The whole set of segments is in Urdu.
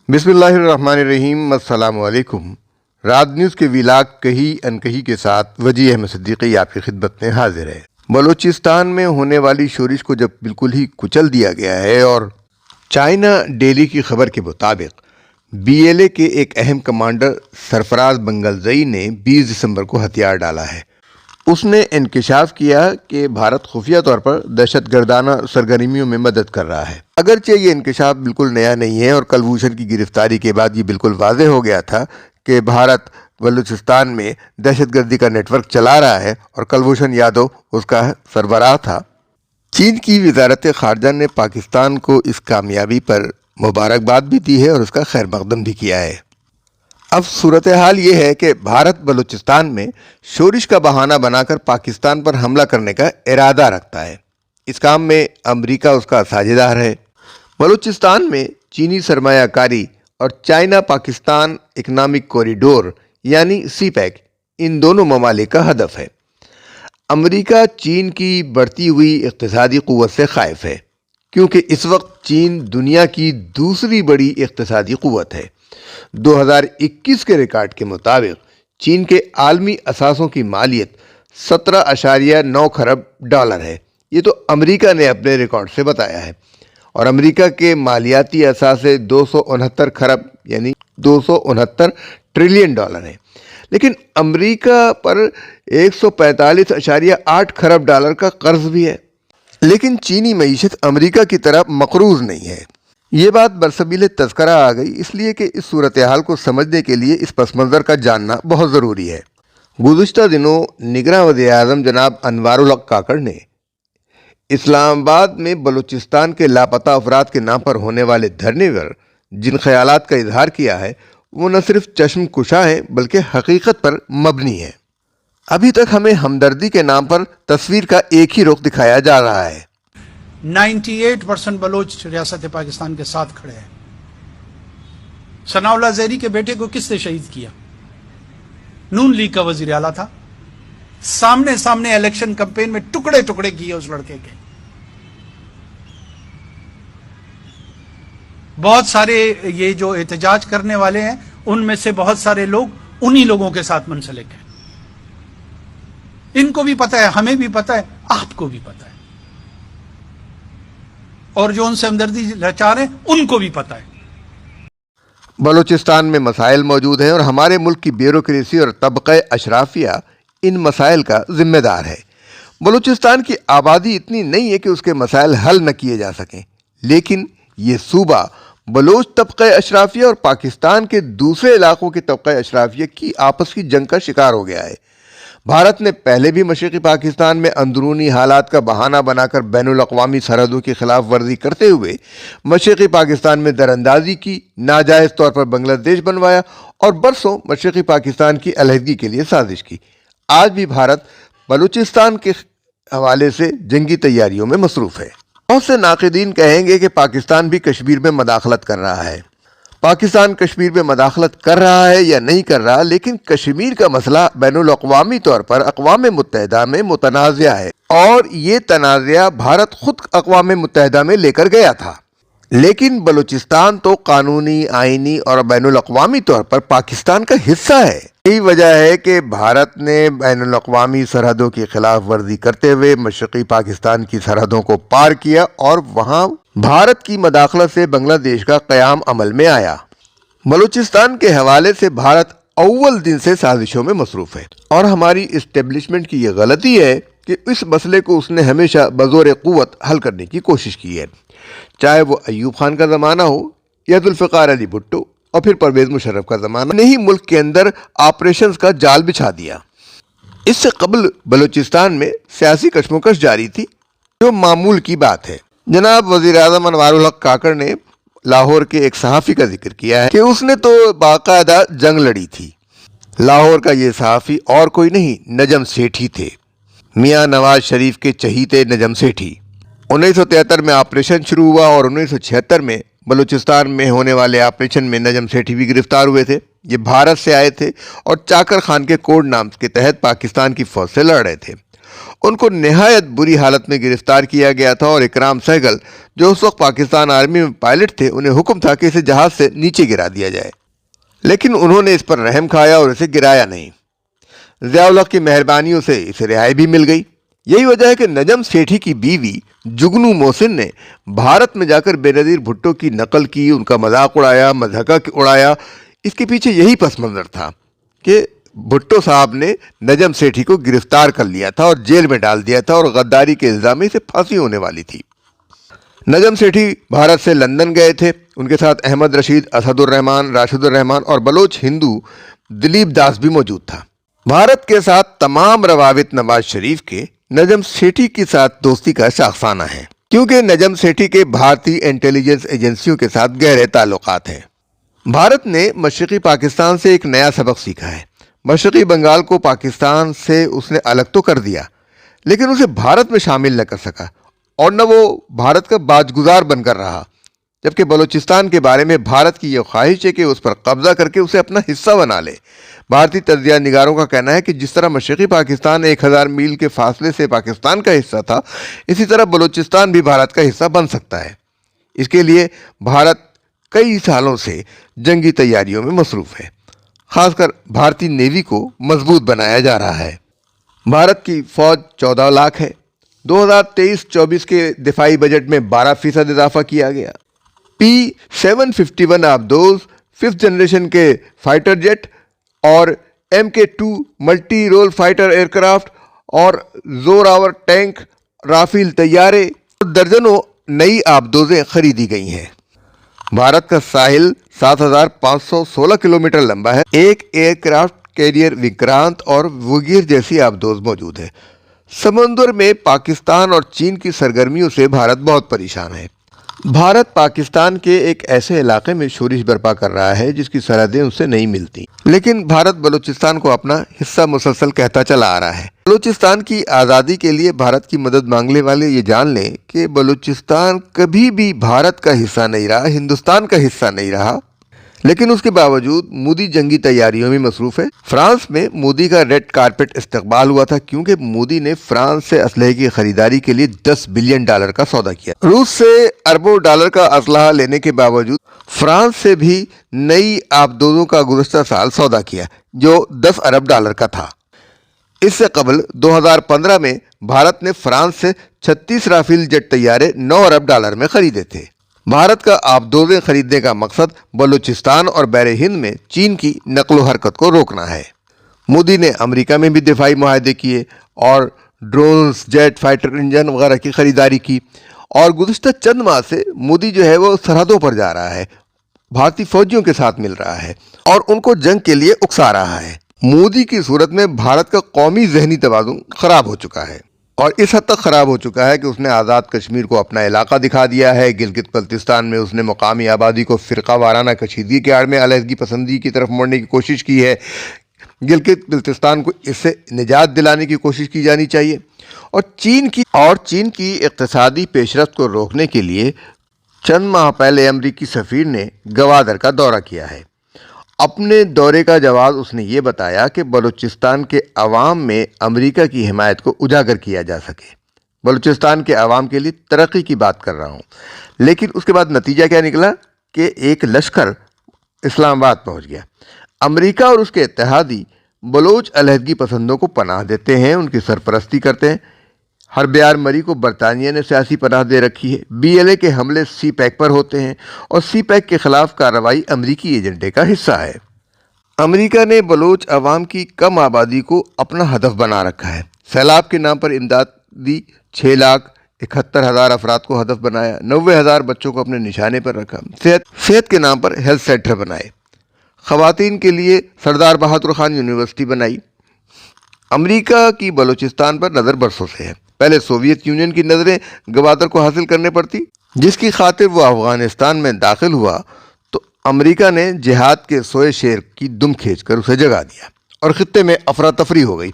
بسم اللہ الرحمن الرحیم، السلام علیکم۔ رات نیوز کے ویلاگ کہی انکہی کے ساتھ وجیح احمد صدیقی آپ کی خدمت میں حاضر ہے۔ بلوچستان میں ہونے والی شورش کو جب بالکل ہی کچل دیا گیا ہے اور چائنا ڈیلی کی خبر کے مطابق بی ایل اے کے ایک اہم کمانڈر سرفراز بنگلزئی نے 20 دسمبر کو ہتھیار ڈالا ہے۔ اس نے انکشاف کیا کہ بھارت خفیہ طور پر دہشت گردانہ سرگرمیوں میں مدد کر رہا ہے۔ اگرچہ یہ انکشاف بالکل نیا نہیں ہے اور کلبھوشن کی گرفتاری کے بعد یہ بالکل واضح ہو گیا تھا کہ بھارت بلوچستان میں دہشت گردی کا نیٹ ورک چلا رہا ہے اور کلبھوشن یادو اس کا سربراہ تھا۔ چین کی وزارت خارجہ نے پاکستان کو اس کامیابی پر مبارکباد بھی دی ہے اور اس کا خیر مقدم بھی کیا ہے۔ اب صورتحال یہ ہے کہ بھارت بلوچستان میں شورش کا بہانہ بنا کر پاکستان پر حملہ کرنے کا ارادہ رکھتا ہے۔ اس کام میں امریکہ اس کا ساجھیدار ہے۔ بلوچستان میں چینی سرمایہ کاری اور چائنا پاکستان اکنامک کوریڈور یعنی سی پیک ان دونوں ممالک کا ہدف ہے۔ امریکہ چین کی بڑھتی ہوئی اقتصادی قوت سے خائف ہے کیونکہ اس وقت چین دنیا کی دوسری بڑی اقتصادی قوت ہے۔ 2021 کے ریکارڈ کے مطابق چین کے عالمی اثاثوں کی مالیت 17.9 خرب ڈالر ہے۔ یہ تو امریکہ نے اپنے ریکارڈ سے بتایا ہے اور امریکہ کے مالیاتی اثاثے 269 خرب یعنی 269 ٹریلین ڈالر ہیں، لیکن امریکہ پر 145.8 خرب ڈالر کا قرض بھی ہے۔ لیکن چینی معیشت امریکہ کی طرح مقروض نہیں ہے۔ یہ بات برسبیل تذکرہ آ گئی اس لیے کہ اس صورتحال کو سمجھنے کے لیے اس پس منظر کا جاننا بہت ضروری ہے۔ گزشتہ دنوں نگراں وزیر اعظم جناب انوار الحق کاکڑ نے اسلام آباد میں بلوچستان کے لاپتہ افراد کے نام پر ہونے والے دھرنے پر جن خیالات کا اظہار کیا ہے وہ نہ صرف چشم کشا ہیں بلکہ حقیقت پر مبنی ہے۔ ابھی تک ہمیں ہمدردی کے نام پر تصویر کا ایک ہی رخ دکھایا جا رہا ہے۔ 98% بلوچ ریاست پاکستان کے ساتھ کھڑے ہیں۔ ثناء اللہ زہری کے بیٹے کو کس نے شہید کیا؟ نون لیگ کا وزیر اعلیٰ تھا۔ سامنے الیکشن کمپین میں ٹکڑے ٹکڑے کیے اس لڑکے کے۔ بہت سارے یہ جو احتجاج کرنے والے ہیں ان میں سے بہت سارے لوگ انہی لوگوں کے ساتھ منسلک ہیں۔ ان کو بھی پتہ ہے، ہمیں بھی پتہ ہے، آپ کو بھی پتہ ہے، اور جو ان سے ہمدردی رچا رہے ہیں ان کو بھی پتہ ہے۔ بلوچستان میں مسائل موجود ہیں اور ہمارے ملک کی بیوروکریسی اور طبقہ اشرافیہ ان مسائل کا ذمہ دار ہے۔ بلوچستان کی آبادی اتنی نہیں ہے کہ اس کے مسائل حل نہ کیے جا سکیں، لیکن یہ صوبہ بلوچ طبقہ اشرافیہ اور پاکستان کے دوسرے علاقوں کے طبقہ اشرافیہ کی آپس کی جنگ کا شکار ہو گیا ہے۔ بھارت نے پہلے بھی مشرقی پاکستان میں اندرونی حالات کا بہانہ بنا کر بین الاقوامی سرحدوں کی خلاف ورزی کرتے ہوئے مشرقی پاکستان میں دراندازی کی، ناجائز طور پر بنگلہ دیش بنوایا اور برسوں مشرقی پاکستان کی علیحدگی کے لیے سازش کی۔ آج بھی بھارت بلوچستان کے حوالے سے جنگی تیاریوں میں مصروف ہے۔ بہت سے ناقدین کہیں گے کہ پاکستان بھی کشمیر میں مداخلت کر رہا ہے۔ پاکستان کشمیر میں مداخلت کر رہا ہے یا نہیں کر رہا، لیکن کشمیر کا مسئلہ بین الاقوامی طور پر اقوام متحدہ میں متنازع ہے اور یہ تنازع بھارت خود اقوام متحدہ میں لے کر گیا تھا، لیکن بلوچستان تو قانونی، آئینی اور بین الاقوامی طور پر پاکستان کا حصہ ہے۔ یہی وجہ ہے کہ بھارت نے بین الاقوامی سرحدوں کی خلاف ورزی کرتے ہوئے مشرقی پاکستان کی سرحدوں کو پار کیا اور وہاں بھارت کی مداخلت سے بنگلہ دیش کا قیام عمل میں آیا۔ بلوچستان کے حوالے سے بھارت اول دن سے سازشوں میں مصروف ہے اور ہماری اسٹیبلشمنٹ کی یہ غلطی ہے کہ اس مسئلے کو اس نے ہمیشہ بزور قوت حل کرنے کی کوشش کی ہے، چاہے وہ ایوب خان کا زمانہ ہو یا ذوالفقار علی بھٹو اور پھر پرویز مشرف کا زمانہ۔ نہیں ملک کے اندر آپریشنز کا جال بچھا دیا۔ اس سے قبل بلوچستان میں سیاسی کشمکش جاری تھی جو معمول کی بات ہے۔ جناب وزیر اعظم انوار الحق کاکڑ نے لاہور کے ایک صحافی کا ذکر کیا ہے کہ اس نے تو باقاعدہ جنگ لڑی تھی۔ لاہور کا یہ صحافی اور کوئی نہیں، نجم سیٹھی تھے، میاں نواز شریف کے چہیتے نجم سیٹھی۔ 1973 میں آپریشن شروع ہوا اور 1976 میں بلوچستان میں ہونے والے آپریشن میں نجم سیٹھی بھی گرفتار ہوئے تھے۔ یہ بھارت سے آئے تھے اور چاکر خان کے کوڈ نام کے تحت پاکستان کی فوج سے لڑ رہے تھے۔ ان کو نہایت بری حالت میں گرفتار کیا گیا تھا اور اکرام سہگل جو اس وقت پاکستان آرمی میں پائلٹ تھے انہیں حکم تھا کہ اسے جہاز سے نیچے گرا دیا جائے، لیکن انہوں نے اس پر رحم کھایا اور اسے گرایا نہیں۔ ضیاء الحق کی مہربانیوں سے اسے رہائی بھی مل گئی۔ یہی وجہ ہے کہ نجم سیٹھی کی بیوی جگنو محسن نے بھارت میں جا کر بے نظیر بھٹو کی نقل کی، ان کا مذاق اڑایا، مضحکہ اڑایا۔ اس کے پیچھے یہی پس منظر تھا کہ بھٹو صاحب نے نجم سیٹھی کو گرفتار کر لیا تھا اور جیل میں ڈال دیا تھا اور غداری کے الزام میں اسے پھانسی ہونے والی تھی۔ نجم سیٹھی بھارت سے لندن گئے تھے، ان کے ساتھ احمد رشید، اسد الرحمان، راشد الرحمان اور بلوچ ہندو دلیپ داس بھی موجود تھا۔ بھارت کے ساتھ تمام روابط نواز شریف کے نجم سیٹھی کے ساتھ دوستی کا شاخسانہ ہے، کیونکہ نجم سیٹھی کے بھارتی انٹیلیجنس ایجنسیوں کے ساتھ گہرے تعلقات ہیں۔ بھارت نے مشرقی پاکستان سے ایک نیا سبق سیکھا ہے۔ مشرقی بنگال کو پاکستان سے اس نے الگ تو کر دیا، لیکن اسے بھارت میں شامل نہ کر سکا اور نہ وہ بھارت کا باجگزار بن کر رہا، جبکہ بلوچستان کے بارے میں بھارت کی یہ خواہش ہے کہ اس پر قبضہ کر کے اسے اپنا حصہ بنا لے۔ بھارتی تجزیہ نگاروں کا کہنا ہے کہ جس طرح مشرقی پاکستان 1000 میل کے فاصلے سے پاکستان کا حصہ تھا، اسی طرح بلوچستان بھی بھارت کا حصہ بن سکتا ہے۔ اس کے لیے بھارت کئی سالوں سے جنگی تیاریوں میں مصروف ہے، خاص کر بھارتی نیوی کو مضبوط بنایا جا رہا ہے۔ بھارت کی فوج 14 لاکھ ہے۔ 2023-24 کے دفاعی بجٹ میں 12% اضافہ کیا گیا۔ P-751 آبدوز 5th جنریشن کے فائٹر جیٹ اور MK2 multi role fighter aircraft اور زوراور ٹینک، رافیل طیارے اور درجنوں نئی آبدوزیں خریدی گئی ہیں۔ بھارت کا ساحل 7516 کلومیٹر لمبا ہے۔ ایک ایئر کرافٹ کیریئر وکرانت اور وگیر جیسی آبدوز موجود ہے۔ سمندر میں پاکستان اور چین کی سرگرمیوں سے بھارت بہت پریشان ہے۔ بھارت پاکستان کے ایک ایسے علاقے میں شورش برپا کر رہا ہے جس کی سرحدیں اس سے نہیں ملتی، لیکن بھارت بلوچستان کو اپنا حصہ مسلسل کہتا چلا آ رہا ہے۔ بلوچستان کی آزادی کے لیے بھارت کی مدد مانگنے والے یہ جان لیں کہ بلوچستان کبھی بھی بھارت کا حصہ نہیں رہا، ہندوستان کا حصہ نہیں رہا، لیکن اس کے باوجود مودی جنگی تیاریوں میں مصروف ہے۔ فرانس میں مودی کا ریڈ کارپٹ استقبال ہوا تھا کیونکہ مودی نے فرانس سے اسلحے کی خریداری کے لیے $10 بلین کا سودا کیا۔ روس سے اربوں ڈالر کا اسلحہ لینے کے باوجود فرانس سے بھی نئی آبدوزوں کا گزشتہ سال سودا کیا جو $10 ارب کا تھا۔ اس سے قبل 2015 میں بھارت نے فرانس سے 36 رافیل جیٹ طیارے $9 ارب میں خریدے تھے۔ بھارت کا آبدوزیں خریدنے کا مقصد بلوچستان اور بحر ہند میں چین کی نقل و حرکت کو روکنا ہے۔ مودی نے امریکہ میں بھی دفاعی معاہدے کیے اور ڈرونز، جیٹ فائٹر انجن وغیرہ کی خریداری کی، اور گزشتہ چند ماہ سے مودی جو ہے وہ سرحدوں پر جا رہا ہے، بھارتی فوجیوں کے ساتھ مل رہا ہے اور ان کو جنگ کے لیے اکسا رہا ہے۔ مودی کی صورت میں بھارت کا قومی ذہنی توازن خراب ہو چکا ہے، اور اس حد تک خراب ہو چکا ہے کہ اس نے آزاد کشمیر کو اپنا علاقہ دکھا دیا ہے۔ گلگت بلتستان میں اس نے مقامی آبادی کو فرقہ وارانہ کشیدگی کے آڑ میں علیحدگی پسندی کی طرف موڑنے کی کوشش کی ہے۔ گلگت بلتستان کو اس سے نجات دلانے کی کوشش کی جانی چاہیے، اور چین کی اقتصادی پیش رفت کو روکنے کے لیے چند ماہ پہلے امریکی سفیر نے گوادر کا دورہ کیا ہے۔ اپنے دورے کا جواز اس نے یہ بتایا کہ بلوچستان کے عوام میں امریکہ کی حمایت کو اجاگر کیا جا سکے۔ بلوچستان کے عوام کے لیے ترقی کی بات کر رہا ہوں، لیکن اس کے بعد نتیجہ کیا نکلا کہ ایک لشکر اسلام آباد پہنچ گیا۔ امریکہ اور اس کے اتحادی بلوچ علیحدگی پسندوں کو پناہ دیتے ہیں، ان کی سرپرستی کرتے ہیں۔ ہربیار مری کو برطانیہ نے سیاسی پناہ دے رکھی ہے۔ BLA کے حملے سی پیک پر ہوتے ہیں، اور سی پیک کے خلاف کارروائی امریکی ایجنڈے کا حصہ ہے۔ امریکہ نے بلوچ عوام کی کم آبادی کو اپنا ہدف بنا رکھا ہے۔ سیلاب کے نام پر امدادی 6,71,000 افراد کو ہدف بنایا، 90,000 بچوں کو اپنے نشانے پر رکھا، صحت کے نام پر ہیلتھ سینٹر بنائے، خواتین کے لیے سردار بہادر خان یونیورسٹی بنائی۔ امریکہ کی بلوچستان پر نظر برسوں سے ہے۔ پہلے سوویت یونین کی نظریں گوادر کو حاصل کرنے پڑتی، جس کی خاطر وہ افغانستان میں داخل ہوا تو امریکہ نے جہاد کے سوئے شیر کی دم کھینچ کر اسے جگا دیا اور خطے میں افراتفری ہو گئی۔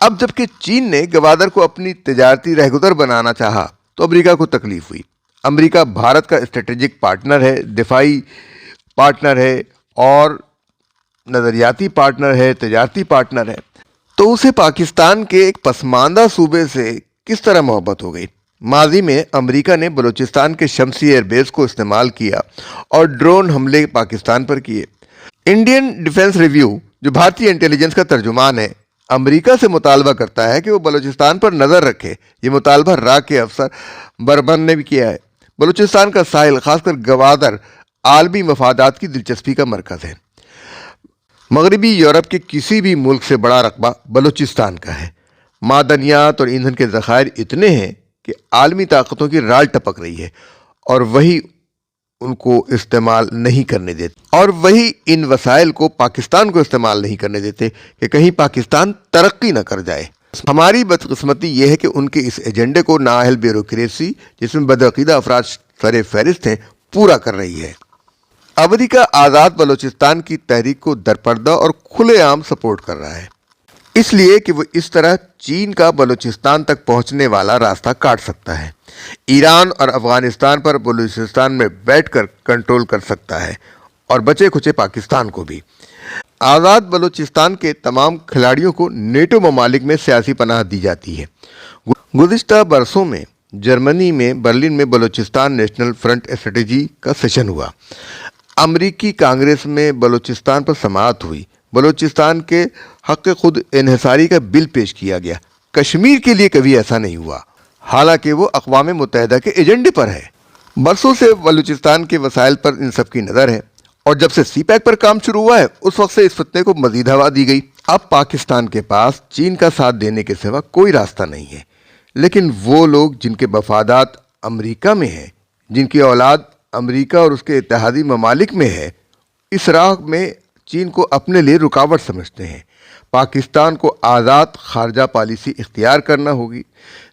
اب جبکہ چین نے گوادر کو اپنی تجارتی رہگذر بنانا چاہا تو امریکہ کو تکلیف ہوئی۔ امریکہ بھارت کا اسٹریٹجک پارٹنر ہے، دفاعی پارٹنر ہے اور نظریاتی پارٹنر ہے، تجارتی پارٹنر ہے۔ تو اسے پاکستان کے ایک پسماندہ صوبے سے کس طرح محبت ہو گئی؟ ماضی میں امریکہ نے بلوچستان کے شمسی ایئر بیس کو استعمال کیا اور ڈرون حملے پاکستان پر کیے۔ انڈین ڈیفنس ریویو، جو بھارتی انٹیلیجنس کا ترجمان ہے، امریکہ سے مطالبہ کرتا ہے کہ وہ بلوچستان پر نظر رکھے۔ یہ مطالبہ را کے افسر بربن نے بھی کیا ہے۔ بلوچستان کا ساحل، خاص کر گوادر، عالمی مفادات کی دلچسپی کا مرکز ہے۔ مغربی یورپ کے کسی بھی ملک سے بڑا رقبہ بلوچستان کا ہے۔ معدنیات اور ایندھن کے ذخائر اتنے ہیں کہ عالمی طاقتوں کی رال ٹپک رہی ہے، اور وہی ان کو استعمال نہیں کرنے دیتے، اور وہی ان وسائل کو پاکستان کو استعمال نہیں کرنے دیتے کہ کہیں پاکستان ترقی نہ کر جائے۔ ہماری بدقسمتی یہ ہے کہ ان کے اس ایجنڈے کو نااہل بیوروکریسی، جس میں بدعقیدہ افراد سر فہرست ہیں، پورا کر رہی ہے۔ امریکہ آزاد بلوچستان کی تحریک کو درپردہ اور کھلے عام سپورٹ کر رہا ہے، اس لیے کہ وہ اس طرح چین کا بلوچستان تک پہنچنے والا راستہ کاٹ سکتا ہے، ایران اور افغانستان پر بلوچستان میں بیٹھ کر کنٹرول کر سکتا ہے، اور بچے کھچے پاکستان کو بھی۔ آزاد بلوچستان کے تمام کھلاڑیوں کو نیٹو ممالک میں سیاسی پناہ دی جاتی ہے۔ گزشتہ برسوں میں جرمنی میں برلن میں بلوچستان نیشنل فرنٹ اسٹریٹجی کا سیشن ہوا۔ امریکی کانگریس میں بلوچستان پر سماعت ہوئی۔ بلوچستان کے حق خود انحصاری کا بل پیش کیا گیا۔ کشمیر کے لیے کبھی ایسا نہیں ہوا، حالانکہ وہ اقوام متحدہ کے ایجنڈے پر ہے۔ برسوں سے بلوچستان کے وسائل پر ان سب کی نظر ہے، اور جب سے سی پیک پر کام شروع ہوا ہے، اس وقت سے اس فتنے کو مزید ہوا دی گئی۔ اب پاکستان کے پاس چین کا ساتھ دینے کے سوا کوئی راستہ نہیں ہے، لیکن وہ لوگ جن کے مفادات امریکہ میں ہیں، جن کی اولاد امریکہ اور اس کے اتحادی ممالک میں ہے، اس راہ میں چین کو اپنے لیے رکاوٹ سمجھتے ہیں۔ پاکستان کو آزاد خارجہ پالیسی اختیار کرنا ہوگی۔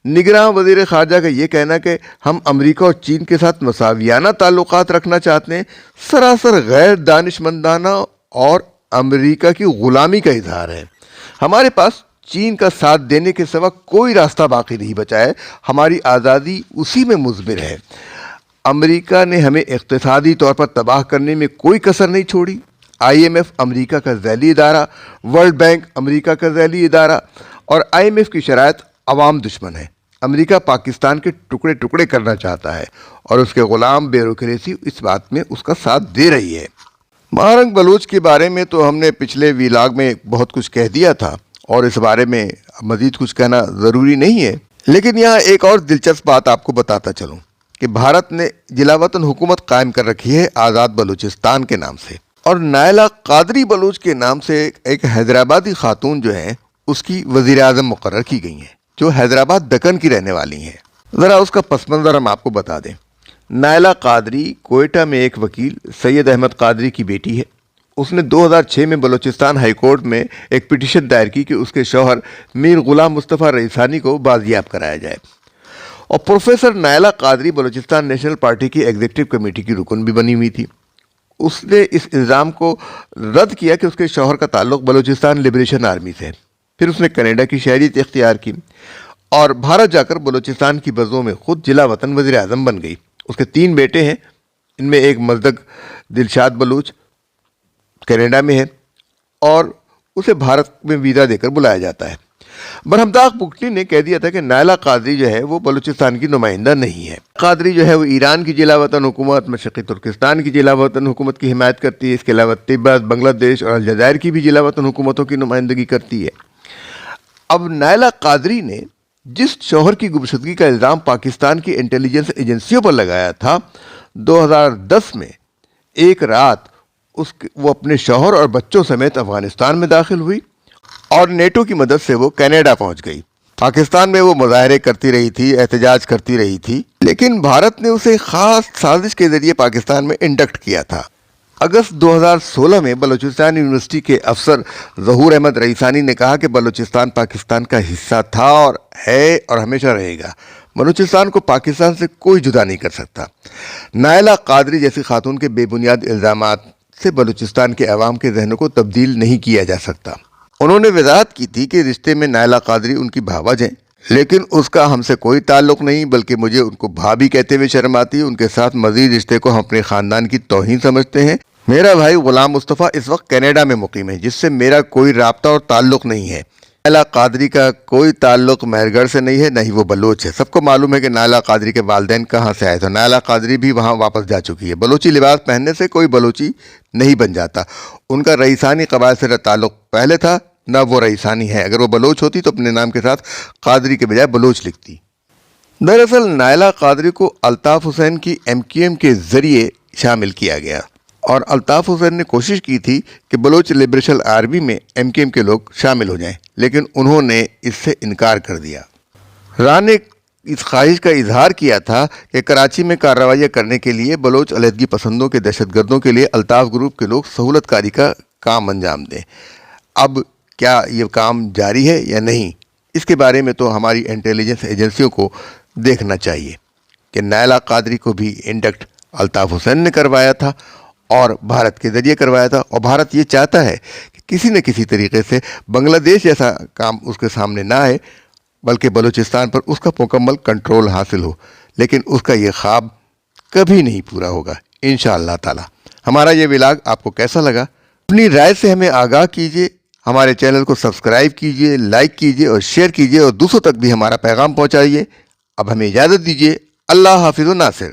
نگراں وزیر خارجہ کا یہ کہنا کہ ہم امریکہ اور چین کے ساتھ مساویانہ تعلقات رکھنا چاہتے ہیں، سراسر غیر دانشمندانہ اور امریکہ کی غلامی کا اظہار ہے۔ ہمارے پاس چین کا ساتھ دینے کے سوا کوئی راستہ باقی نہیں بچا ہے، ہماری آزادی اسی میں مضمر ہے۔ امریکہ نے ہمیں اقتصادی طور پر تباہ کرنے میں کوئی کسر نہیں چھوڑی۔ IMF امریکہ کا ذیلی ادارہ، ورلڈ بینک امریکہ کا ذیلی ادارہ، اور IMF کی شرائط عوام دشمن ہے۔ امریکہ پاکستان کے ٹکڑے ٹکڑے کرنا چاہتا ہے، اور اس کے غلام بیوروکریسی اس بات میں اس کا ساتھ دے رہی ہے۔ مہارنگ بلوچ کے بارے میں تو ہم نے پچھلے ویلاگ میں بہت کچھ کہہ دیا تھا، اور اس بارے میں مزید کچھ کہنا ضروری نہیں ہے، لیکن یہاں ایک اور دلچسپ بات آپ کو بتاتا چلوں کہ بھارت نے جلا وطن حکومت قائم کر رکھی ہے آزاد بلوچستان کے نام سے، اور نائلہ قادری بلوچ کے نام سے ایک حیدرآبادی خاتون جو ہیں، اس کی وزیر اعظم مقرر کی گئی ہیں، جو حیدرآباد دکن کی رہنے والی ہیں۔ ذرا اس کا پس منظر ہم آپ کو بتا دیں۔ نائلہ قادری کوئٹہ میں ایک وکیل سید احمد قادری کی بیٹی ہے۔ اس نے 2006 میں بلوچستان ہائی کورٹ میں ایک پٹیشن دائر کی کہ اس کے شوہر میر غلام مصطفیٰ رئیسانی کو بازیاب کرایا جائے، اور پروفیسر نائلہ قادری بلوچستان نیشنل پارٹی کی ایگزیکٹو کمیٹی کی رکن بھی بنی ہوئی تھی۔ اس نے اس الزام کو رد کیا کہ اس کے شوہر کا تعلق بلوچستان لبریشن آرمی سے ہے۔ پھر اس نے کینیڈا کی شہریت اختیار کی، اور بھارت جا کر بلوچستان کی بزوں میں خود جلا وطن وزیر اعظم بن گئی۔ اس کے 3 بیٹے ہیں، ان میں ایک مزدک دلشاد بلوچ کینیڈا میں ہے، اور اسے بھارت میں ویزا دے کر بلایا جاتا ہے۔ برہمداغ بگٹی نے کہہ دیا تھا کہ نائلہ قادری جو ہے وہ بلوچستان کی نمائندہ نہیں ہے۔ قادری جو ہے وہ ایران کی جلا وطن حکومت، مشرقی ترکستان کی جلا وطن حکومت کی حمایت کرتی ہے۔ اس کے علاوہ تبت، بنگلہ دیش اور الجزائر کی بھی جلا وطن حکومتوں کی نمائندگی کرتی ہے۔ اب نائلہ قادری نے جس شوہر کی گمشدگی کا الزام پاکستان کی انٹیلیجنس ایجنسیوں پر لگایا تھا، 2010 میں ایک رات وہ اپنے شوہر اور بچوں سمیت افغانستان میں داخل ہوئی، اور نیٹو کی مدد سے وہ کینیڈا پہنچ گئی۔ پاکستان میں وہ مظاہرے کرتی رہی تھی، احتجاج کرتی رہی تھی، لیکن بھارت نے اسے خاص سازش کے ذریعے پاکستان میں انڈکٹ کیا تھا۔ اگست 2016 میں بلوچستان یونیورسٹی کے افسر ظہور احمد رئیسانی نے کہا کہ بلوچستان پاکستان کا حصہ تھا اور ہے اور ہمیشہ رہے گا۔ بلوچستان کو پاکستان سے کوئی جدا نہیں کر سکتا۔ نائلہ قادری جیسی خاتون کے بے بنیاد الزامات سے بلوچستان کے عوام کے ذہنوں کو تبدیل نہیں کیا جا سکتا۔ انہوں نے وضاحت کی تھی کہ رشتے میں نائلہ قادری ان کی بھاوج ہیں، لیکن اس کا ہم سے کوئی تعلق نہیں، بلکہ مجھے ان کو بھابھی کہتے ہوئے شرم آتی ہے۔ ان کے ساتھ مزید رشتے کو ہم اپنے خاندان کی توہین سمجھتے ہیں۔ میرا بھائی غلام مصطفیٰ اس وقت کینیڈا میں مقیم ہے، جس سے میرا کوئی رابطہ اور تعلق نہیں ہے۔ نائلہ قادری کا کوئی تعلق مہر گڑھ سے نہیں ہے، نہ ہی وہ بلوچ ہے۔ سب کو معلوم ہے کہ نائلہ قادری کے والدین کہاں سے آئے تھے۔ نائلہ قادری بھی وہاں واپس جا چکی ہے۔ بلوچی لباس پہننے سے کوئی بلوچی نہیں بن جاتا۔ ان کا رئیسانی قبائل سے تعلق پہلے تھا، نہ وہ رئیسانی ہے۔ اگر وہ بلوچ ہوتی تو اپنے نام کے ساتھ قادری کے بجائے بلوچ لکھتی۔ دراصل نائلہ قادری کو الطاف حسین کی MQM کے ذریعے شامل کیا گیا اور الطاف حسین نے کوشش کی تھی کہ بلوچ لبریشن آرمی میں MQM کے لوگ شامل ہو جائیں، لیکن انہوں نے اس سے انکار کر دیا۔ راہ نے اس خواہش کا اظہار کیا تھا کہ کراچی میں کارروائیاں کرنے کے لیے بلوچ علیحدگی پسندوں کے دہشت گردوں کے لیے الطاف گروپ کے لوگ سہولت کاری کا کام انجام دیں۔ اب کیا یہ کام جاری ہے یا نہیں، اس کے بارے میں تو ہماری انٹیلیجنس ایجنسیوں کو دیکھنا چاہیے کہ نائلہ قادری کو بھی انڈکٹ الطاف حسین نے کروایا تھا اور بھارت کے ذریعے کروایا تھا، اور بھارت یہ چاہتا ہے کہ کسی نہ کسی طریقے سے بنگلہ دیش جیسا کام اس کے سامنے نہ آئے، بلکہ بلوچستان پر اس کا مکمل کنٹرول حاصل ہو، لیکن اس کا یہ خواب کبھی نہیں پورا ہوگا انشاءاللہ تعالی۔ ہمارا یہ ولاگ آپ کو کیسا لگا؟ اپنی رائے سے ہمیں آگاہ کیجیے، ہمارے چینل کو سبسکرائب کیجیے، لائک کیجیے اور شیئر کیجیے، اور دوسروں تک بھی ہمارا پیغام پہنچائیے۔ اب ہمیں اجازت دیجیے۔ اللہ حافظ و ناصر۔